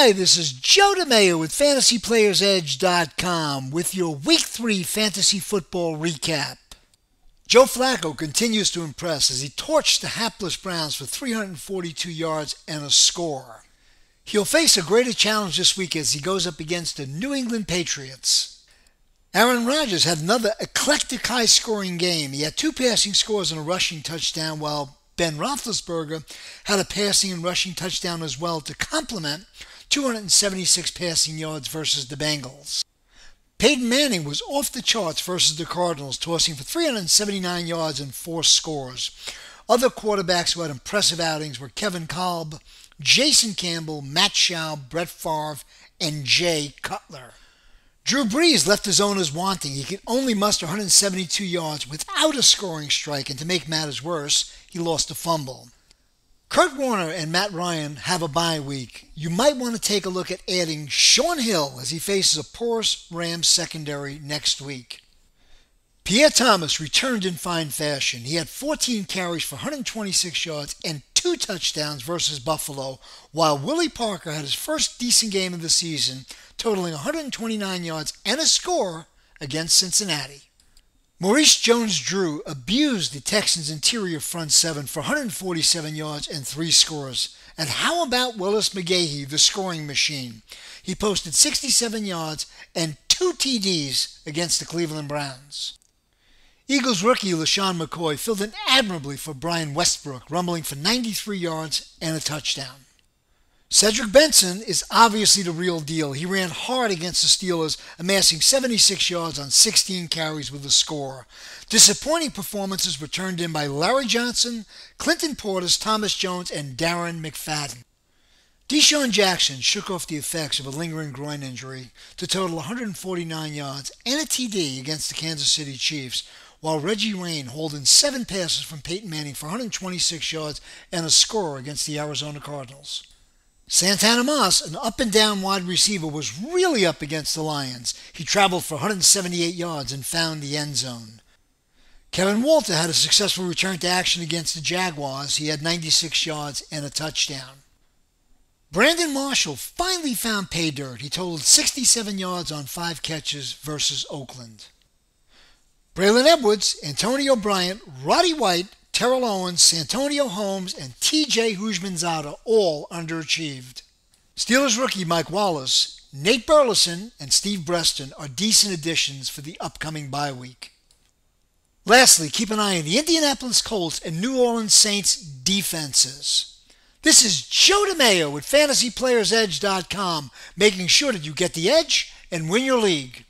Hi, this is Joe DiMaio with FantasyPlayersEdge.com with your Week 3 Fantasy Football Recap. Joe Flacco continues to impress as he torched the hapless Browns for 342 yards and a score. He'll face a greater challenge this week as he goes up against the New England Patriots. Aaron Rodgers had another eclectic high-scoring game. He had 2 passing scores and a rushing touchdown, while Ben Roethlisberger had a passing and rushing touchdown as well to complement 276 passing yards versus the Bengals. Peyton Manning was off the charts versus the Cardinals, tossing for 379 yards and 4 scores. Other quarterbacks who had impressive outings were Kevin Kolb, Jason Campbell, Matt Schaub, Brett Favre, and Jay Cutler. Drew Brees left his owners wanting. He could only muster 172 yards without a scoring strike, and to make matters worse, he lost a fumble. Kurt Warner and Matt Ryan have a bye week. You might want to take a look at adding Shaun Hill as he faces a porous Rams secondary next week. Pierre Thomas returned in fine fashion. He had 14 carries for 126 yards and 2 touchdowns versus Buffalo, while Willie Parker had his first decent game of the season, totaling 129 yards and a score against Cincinnati. Maurice Jones-Drew abused the Texans' interior front 7 for 147 yards and 3 scores. And how about Willis McGahee, the scoring machine? He posted 67 yards and 2 TDs against the Cleveland Browns. Eagles rookie LaShawn McCoy filled in admirably for Brian Westbrook, rumbling for 93 yards and a touchdown. Cedric Benson is obviously the real deal. He ran hard against the Steelers, amassing 76 yards on 16 carries with a score. Disappointing performances were turned in by Larry Johnson, Clinton Portis, Thomas Jones, and Darren McFadden. Deshaun Jackson shook off the effects of a lingering groin injury to total 149 yards and a TD against the Kansas City Chiefs, while Reggie Wayne hauled in 7 passes from Peyton Manning for 126 yards and a score against the Arizona Cardinals. Santana Moss, an up-and-down wide receiver, was really up against the Lions. He traveled for 178 yards and found the end zone. Kevin Walter had a successful return to action against the Jaguars. He had 96 yards and a touchdown. Brandon Marshall finally found pay dirt. He totaled 67 yards on 5 catches versus Oakland. Braylon Edwards, Antonio Bryant, Roddy White, Terrell Owens, Santonio Holmes, and T.J. Houshmandzadeh all underachieved. Steelers rookie Mike Wallace, Nate Burleson, and Steve Breston are decent additions for the upcoming bye week. Lastly, keep an eye on the Indianapolis Colts and New Orleans Saints defenses. This is Joe DiMaio with FantasyPlayersEdge.com, making sure that you get the edge and win your league.